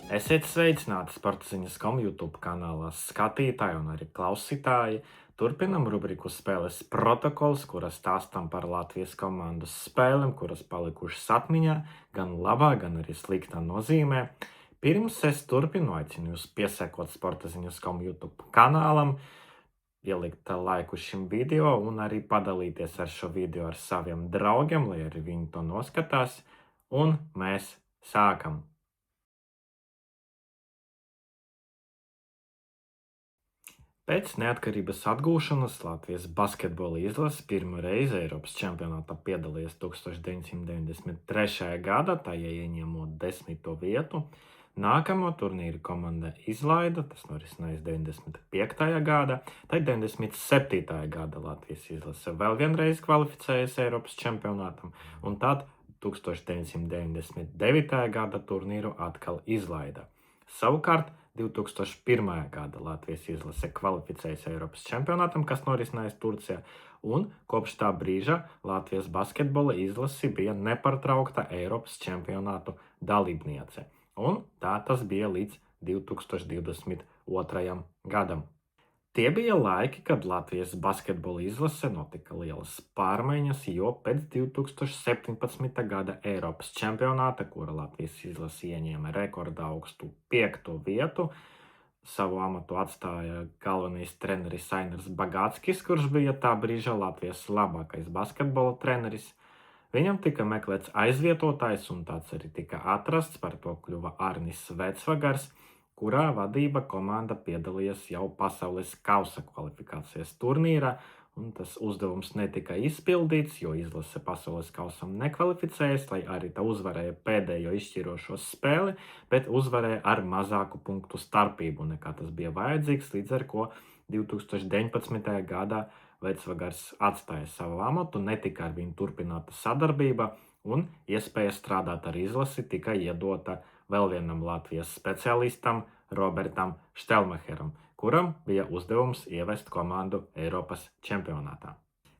Esiet sveicināti Sportziņas.com YouTube kanālā skatītāji un arī klausītāji. Turpinam rubriku spēles protokols, kuras stāstam par Latvijas komandas spēlēm, kuras palikušas atmiņā, gan labā, gan arī sliktā nozīmē. Pirms es turpinu, aicinu jūs piesakot Sportziņas.com YouTube kanālam, ielikt laiku šim video un arī padalīties ar šo video ar saviem draugiem, lai arī viņi to noskatās. Un mēs sākam! Pēc neatkarības atgūšanas Latvijas basketbola izlase pirmo reizi Eiropas čempionātā piedalījās 1993. gadā, tajā ieņemot 10. vietu. Nākamo turnīru komanda izlaida, tas norisinājās 95. gadā, tad 97. gada Latvijas izlase vēl vienreiz kvalificējas Eiropas čempionātam, un tad 1999. gada turnīru atkal izlaida. Savukārt 2001. gada Latvijas izlase kvalificējas Eiropas čempionātam, kas norisinājās Turcijā, un kopš tā brīža Latvijas basketbola izlase bija nepārtraukta Eiropas čempionātu dalībniece. Un tā tas bija līdz 2022. gadam. Tie bija laiki, kad Latvijas basketbola izlase notika lielas pārmaiņas, jo pēc 2017. gada Eiropas čempionāta, kura Latvijas izlase ieņēma rekorda augstu 5. vietu, savu amatu atstāja galvenais treneris Ainars Bagātskis, kurš bija tā brīža Latvijas labākais basketbola treneris. Viņam tika meklēts aizvietotājs, un tāds arī tika atrasts, par to kļuva Arnis Vecvagars, kurā vadība komanda piedalījās jau pasaules kausa kvalifikācijas turnīrā, un tas uzdevums netika izpildīts, jo izlase pasaules kausam nekvalificējas, lai arī tā uzvarēja pēdējo izšķirošo spēli, bet uzvarēja ar mazāku punktu starpību, nekā tas bija vajadzīgs, līdz ar ko 2019. gadā Vecvagars atstāja savu amatu, netika ar viņu turpināta sadarbība, un iespēja strādāt ar izlasi tika iedota vēl vienam Latvijas speciālistam, Robertam Štelmacheram, kuram bija uzdevums ievest komandu Eiropas čempionātā.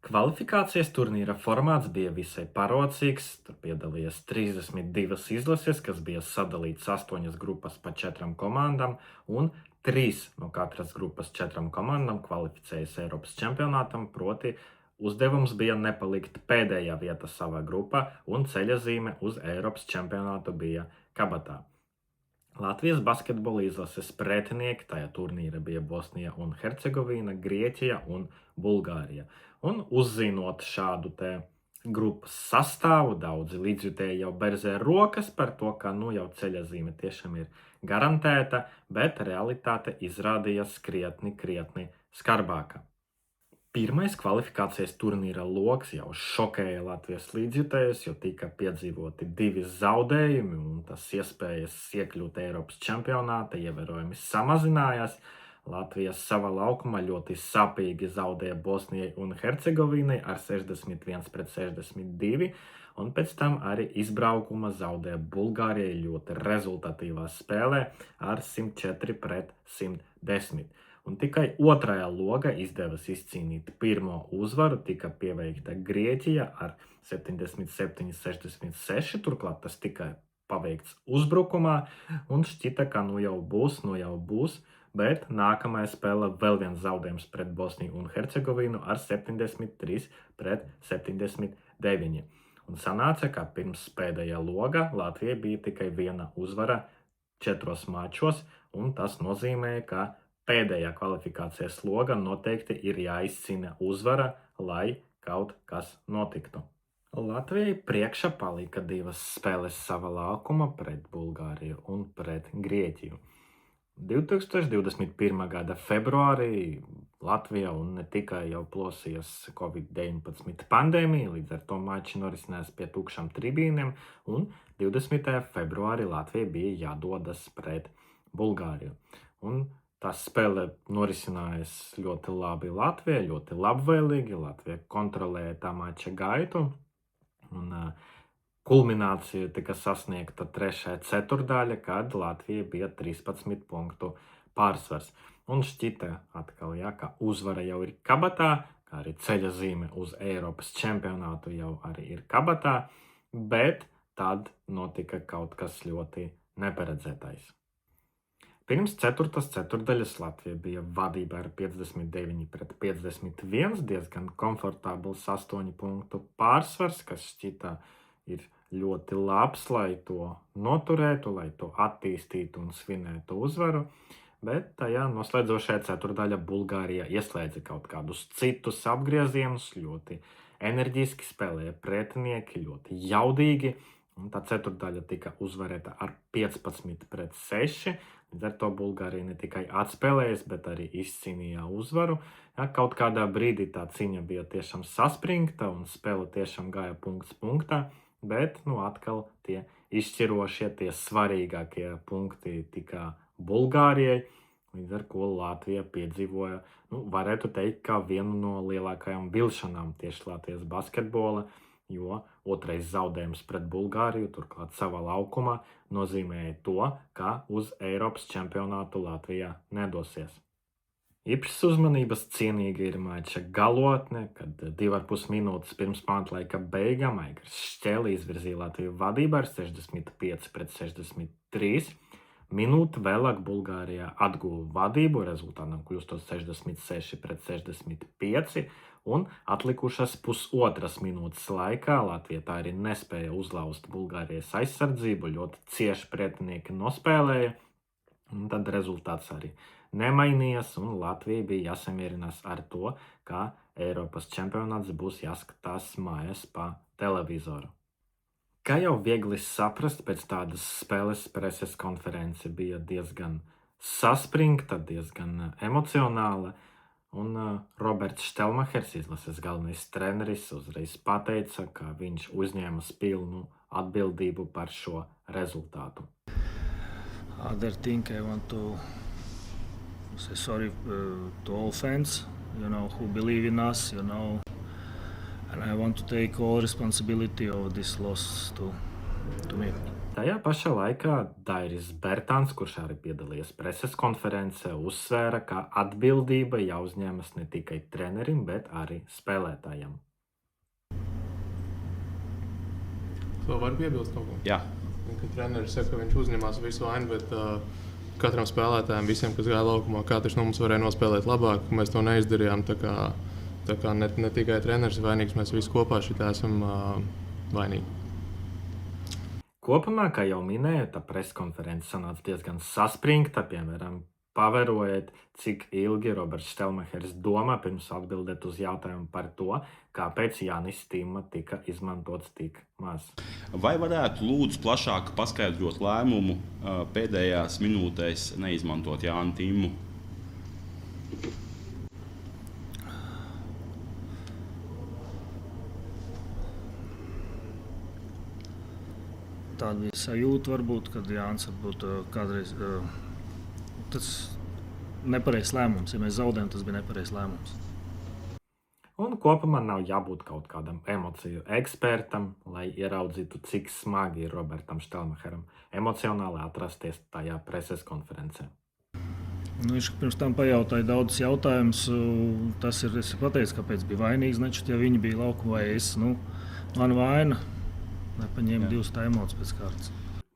Kvalifikācijas turnīra formāts bija visai parocīgs. Tur piedalījās 32 izlases, kas bija sadalīts 8 grupas pa 4 komandām, un 3 no katras grupas 4 komandām kvalificējas Eiropas čempionātam, proti uzdevums bija nepalikt pēdējā vieta savā grupā, un ceļazīme uz Eiropas čempionātu bija kabatā. Latvijas basketbola izlases pretinieki tajā turnīrā bija Bosnija un Hercegovina, Grieķija un Bulgārija. Un uzzinot šādu te grupas sastāvu, daudzi līdzjutēji jau berzē rokas par to, ka jau ceļazīme tiešām ir garantēta, bet realitāte izrādījās krietni skarbāka. Pirmais kvalifikācijas turnīra loks jau šokēja Latvijas līdzjutējus, jo tika piedzīvoti 2 zaudējumi, un tas iespējas iekļūt Eiropas čempionātā ievērojami samazinājās. Latvija savā laukumā ļoti sāpīgi zaudēja Bosnijai un Hercegovinai ar 61-62, un pēc tam arī izbraukuma zaudēja Bulgārijai ļoti rezultatīvā spēlē ar 104-110. Un tikai otrajā logā izdevās izcīnīt pirmo uzvaru, tika pieveikta Grieķija ar 77-66, turklāt tas tika paveikts uzbrukumā, un šķita, ka jau būs, bet nākamajā spēlē vēl viens zaudējums pret Bosniju un Hercegovinu ar 73-79. Un sanāca, ka pirms pēdējā logā Latvijai bija tikai viena uzvara 4 mačos, un tas nozīmē, ka pēdējā kvalifikācijas loga noteikti ir jāizcīna uzvara, lai kaut kas notiktu. Latvijai priekšā palika 2 spēles savā laukumā pret Bulgāriju un pret Grieķiju. 2021. gada februārī Latvijā un ne tikai jau plosījās Covid-19 pandēmija, līdz ar to mači norisinājās pie tukšām tribīnēm, un 20. februārī Latvijai bija jādodas pret Bulgāriju. Un tā spēle norisinājās ļoti labi Latvijai, ļoti labvēlīgi. Latvija kontrolēja tā mača gaitu, un kulminācija tika sasniegta 3. ceturdaļā, kad Latvijai bija 13 punktu pārsvars. Un šķita atkal, ka uzvara jau ir kabatā, kā arī ceļazīme uz Eiropas čempionātu jau arī ir kabatā, bet tad notika kaut kas ļoti neparedzētais. Pirms 4. ceturdaļas Latvija bija vadībā ar 59-51, diezgan komfortabls 8 punktu pārsvars, kas šķita ir ļoti labs, lai to noturētu, lai to attīstītu un svinētu uzvaru. Bet tajā noslēdzošajā ceturdaļā Bulgārija ieslēdza kaut kādus citus apgriezienus, ļoti enerģiski spēlēja pretinieki, ļoti jaudīgi. Un tā ceturdaļa tika uzvarēta ar 15-6. Līdz ar to Bulgārija ne tikai atspēlējas, bet arī izcīnīja uzvaru. Ja, kaut kādā brīdī tā cīņa bija tiešām saspringta un spēle tiešām gāja punkts punktā, bet atkal tie izšķirošie, tie svarīgākie punkti tika Bulgārijai, līdz ar ko Latvija piedzīvoja, varētu teikt, kā vienu no lielākajām vilšanām tieši Latvijas basketbola, jo otrais zaudējums pret Bulgāriju, turklāt savā laukumā, nozīmēja to, ka uz Eiropas čempionātu Latvijā nedosies. Īpašas uzmanības cienīga ir mača galotne, kad 2,5 minūtes pirms pantlaika beigām Aigars Šķēle izvirzīja Latviju vadībā ar 65-63. Minūti vēlāk Bulgārijā atguva vadību, rezultātam kļūstot 66-65, un atlikušas pusotras minūtes laikā Latvija tā arī nespēja uzlauzt Bulgārijas aizsardzību, ļoti cieši pretinieki nospēlēja, un tad rezultāts arī nemainījās, un Latvija bija jāsamierinās ar to, ka Eiropas čempionāts būs jāskatās mājās pa televizoru. Kā jau viegli saprast, pēc tādas spēles preses konference bija diezgan saspringta, diezgan emocionāla, un Roberts Štelmachers, izlases galvenais treneris, uzreiz pateica, ka viņš uzņēmas pilnu atbildību par šo rezultātu. Other thing I want to say sorry to all fans, who believe in us, and I want to take all responsibility of this loss to me. Tajā pašā laikā Dairis Bērtāns, kurš arī piedalījās preses konferencē, uzsvēra, ka atbildība jāuzņemas ne tikai trenerim, bet arī spēlētājiem. To var piebilst kaut ko? Jā. Kad treneris saka, ka viņš uzņemās visu vainu, bet katram spēlētājam, visiem, kas gāja laukumā, katrs no mums varēja nospēlēt labāk, mēs to neizdarījām. Tā kā ne tikai treneris ir vainīgs, mēs visi kopā šitā esam vainīgi. Kopumā, kā jau minēju, tā preskonference sanāca diezgan saspringta. Piemēram, pavērojiet, cik ilgi Roberts Štelmachers domā pirms atbildēt uz jautājumu par to, kāpēc Jānis Timma tika izmantots tik maz. Vai varētu lūdzu plašāk paskaidrot lēmumu pēdējās minūtēs neizmantot Jānu Timmu? Tāda bija sajūta, varbūt, kad Jānis varbūt kādreiz tas nepareizs lēmums. Ja mēs zaudējam, tas bija nepareizs lēmums. Un kopumā nav jābūt kaut kādam emociju ekspertam, lai ieraudzītu, cik smagi ir Robertam Štelmacheram emocionāli atrasties tajā preses konferencē. Viņš pirms tam pajautāja daudzus jautājumus. Tas ir, es pateicu, kāpēc bija vainīgs. Nečut, ja viņi bija laukumā, vai es, man vaina. Nepaņēma divas emocijas pēc kārtas.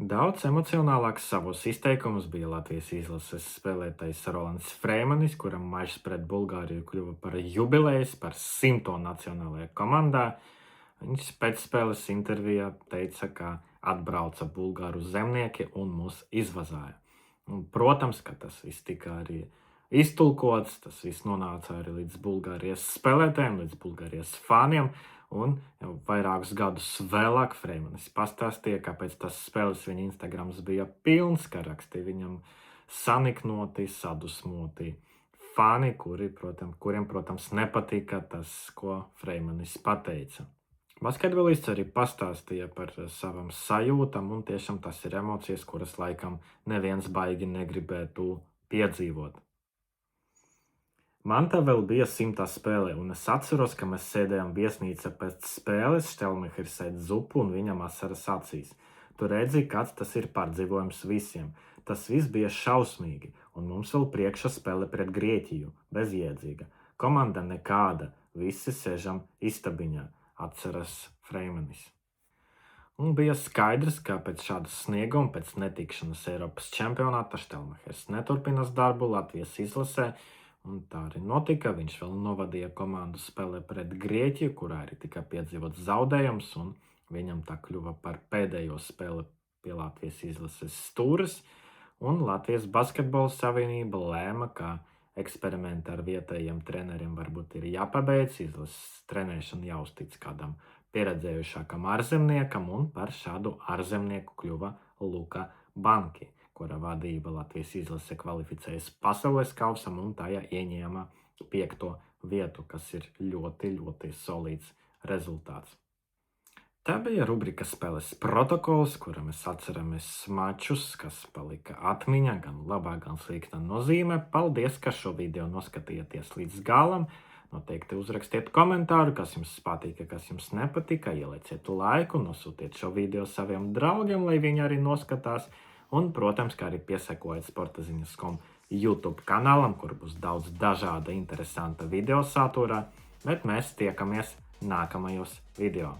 Daudz emocionālāks savos izteikumus bija Latvijas izlases spēlētājs Rolands Freimanis, kuram mačs pret Bulgāriju kļuva par jubilejas, par 100. nacionālajā komandā. Viņš pēc spēles intervijā teica, ka atbrauca bulgāru zemnieki un mūs izvazāja. Un, protams, ka tas viss tika arī iztulkots, tas viss nonāca arī līdz Bulgārijas spēlētājiem, līdz Bulgārijas fāniem. Un jau vairākus gadus vēlāk Freimanis pastāstīja, kāpēc tas spēles viņa Instagrams bija pilns, ka rakstīja viņam saniknoti, sadusmoti fani, kuriem, protams, nepatika tas, ko Freimanis pateica. Basketbolists arī pastāstīja par savam sajūtam, un tiešām tas ir emocijas, kuras laikam neviens baigi negribētu piedzīvot. Man tā vēl bija 100. spēle, un es atceros, ka mēs sēdējām viesnīcā pēc spēles, Štelmachers ēd zupu un viņam asaras acīs. Tu redzi, kāds tas ir pārdzīvojums visiem. Tas viss bija šausmīgi, un mums vēl priekšā spēle pret Grieķiju, bezjēdzīga. Komanda nekāda, visi sēžam istabiņā, atceras Freimanis. Un bija skaidrs, ka pēc šādas snieguma, pēc netikšanas Eiropas čempionātā Štelmachers neturpinās darbu Latvijas izlasē, un tā arī notika. Viņš vēl novadīja komandu spēlē pret Grieķiju, kurā arī tika piedzīvots zaudējums, un viņam tā kļuva par pēdējo spēli pie Latvijas izlases stūres, un Latvijas basketbola savienība lēma, ka eksperimenti ar vietējiem treneriem varbūt ir jāpabeidz, izlases trenēšana jāuztic kādam pieredzējušākam ārzemniekam, un par šādu ārzemnieku kļuva Luka Banki, kura vadība Latvijas izlase kvalificējas pasaules kausam un tajā ieņēma 5. vietu, kas ir ļoti, ļoti solīds rezultāts. Tā bija rubrika spēles protokols, kura mēs atceramies mačus, kas palika atmiņā, gan labā, gan slikta nozīme. Paldies, ka šo video noskatījāties līdz galam. Noteikti uzrakstiet komentāru, kas jums patika, kas jums nepatika, ielieciet laiku, nosūtiet šo video saviem draugiem, lai viņi arī noskatās. Un, protams, kā arī piesekojiet sportaziņas.com YouTube kanālam, kur būs daudz dažāda interesanta video satura, bet mēs tiekamies nākamajos video.